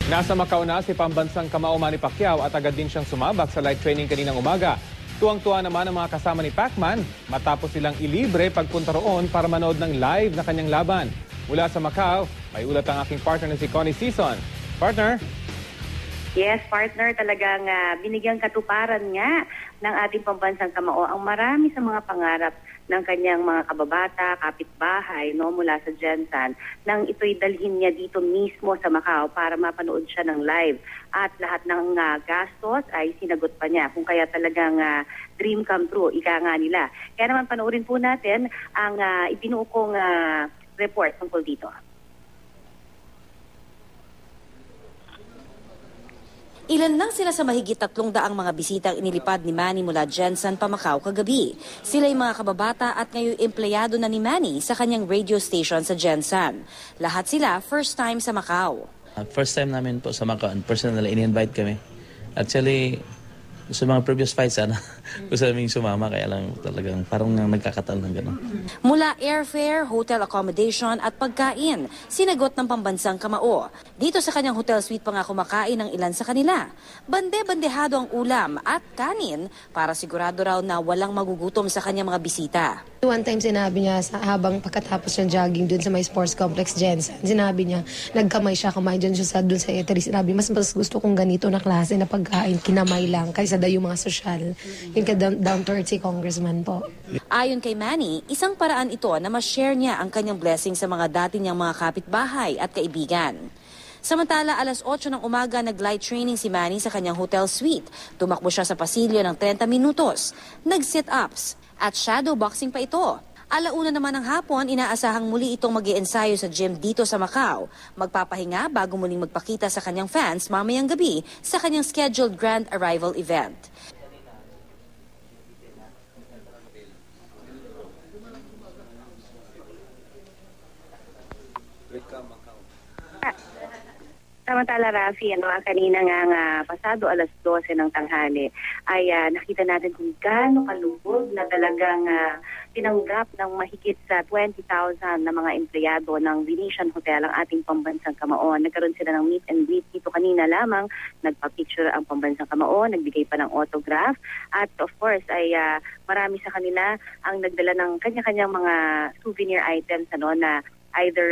Nasa Macau na si pambansang kamao Manny Pacquiao at agad din siyang sumabak sa light training kaninang umaga. Tuwang-tuwa naman ang mga kasama ni Pacman matapos silang ilibre pagpunta roon para manood ng live na kanyang laban. Mula sa Macau, may ulat ang aking partner na si Connie Sison. Partner? Yes, partner, talagang binigyang katuparan nga ng ating pambansang kamao ang marami sa mga pangarap ng kanyang mga kababata, kapitbahay mula sa Gensan nang ito'y dalhin niya dito mismo sa Macau para mapanood siya ng live. At lahat ng gastos ay sinagot pa niya, kung kaya talagang dream come true, ika nga nila. Kaya naman panoorin po natin ang ibinuo kong report tungkol dito. Ilan lang sila sa mahigit 300 mga bisitang inilipad ni Manny mula Gensan pa Macau kagabi. Sila'y mga kababata at ngayon empleyado na ni Manny sa kanyang radio station sa Gensan. Lahat sila first time sa Macau. First time namin po sa Macau, personally in-invite kami. Actually, sa mga previous fights, gusto namin sumama, kaya lang talagang parang nagkakataon ng gano'n. Mula airfare, hotel accommodation at pagkain, sinagot ng pambansang kamao. Dito sa kanyang hotel suite pa nga kumakain ng ilan sa kanila. Bande-bandehado ang ulam at kanin para sigurado raw na walang magugutom sa kanyang mga bisita. One time sinabi niya habang pagkatapos ng jogging dun sa may sports complex Gensan, sinabi niya nagkamay siya, kumain dun sa eatery. Sinabi, mas gusto kong ganito na klase na pagkain, kinamay lang kaysa yung mga sosyal. Yung down to earth si congressman po. Ayon kay Manny, isang paraan ito na ma-share niya ang kanyang blessing sa mga dati niyang mga kapitbahay at kaibigan. Samantala, alas 8 ng umaga nag-light training si Manny sa kanyang hotel suite. Tumakbo siya sa pasilyo ng 30 minutos. Nag-sit-ups at shadow boxing pa ito. Alauna naman ng hapon, inaasahang muli itong mag-iensayo sa gym dito sa Macau. Magpapahinga bago muling magpakita sa kanyang fans mamayang gabi sa kanyang scheduled grand arrival event. Samantala, Rafi, kanina nga pasado alas 12 ng tanghali ay nakita natin kung gaano kalubog na talagang tinanggap ng mahigit sa 20,000 na mga empleyado ng Venetian Hotel ang ating pambansang kamao. Nagkaroon sila ng meet and greet dito kanina lamang, nagpa-picture ang pambansang kamao, nagbigay pa ng autograph at of course ay marami sa kanila ang nagdala ng kanya-kanyang mga souvenir items na either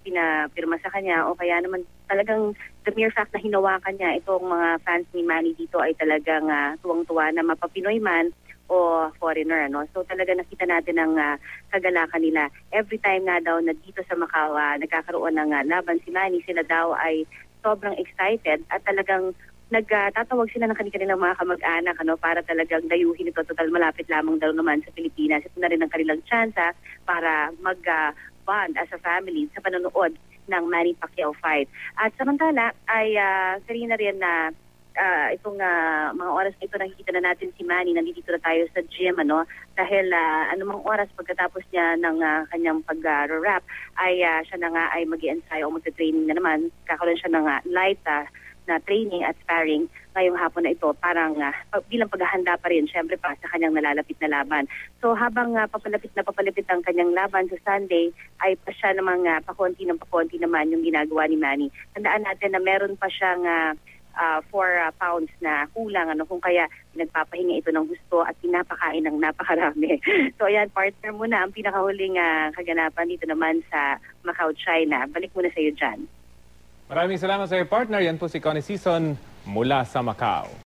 pinapirma sa kanya o kaya naman talagang the mere fact na hinawakan niya itong mga fans ni Manny dito ay talagang tuwang-tuwa na mapapinoy man o foreigner. So talaga nakita natin ang kagalakan nila. Every time nga daw na dito sa Macau nagkakaroon ng laban si Manny, sila daw ay sobrang excited at talagang nagtatawag sila ng kanilang mga kamag-anak para talagang dayuhin ito. Total malapit lamang daw naman sa Pilipinas. Ito na rin ang kanilang tsansa para bond as a family sa panonood ng Manny Pacquiao fight. At samantala ay kanina rin na itong mga oras na ito nakikita na natin si Manny, nandito na tayo sa gym dahil anumang oras pagkatapos niya ng kanyang pag-wrap ay siya na nga ay mag-i-ensayo o magta-training na naman. Kakaroon siya ng light na training at sparring ngayong hapon na ito, parang bilang paghahanda pa rin syempre pa sa kanyang nalalapit na laban. So habang papalapit ang kanyang laban sa Sunday ay pa siya namang pakonti naman yung ginagawa ni Manny. Tandaan natin na meron pa siyang 4 pounds na kulang kung kaya nagpapahinga ito ng gusto at pinapakain ng napakarami. So ayan, partner muna ang pinakahuling kaganapan dito naman sa Macau, China. Balik muna sa iyo dyan. Maraming salamat sa iyo, partner. Yan po si Connie Sison mula sa Macau.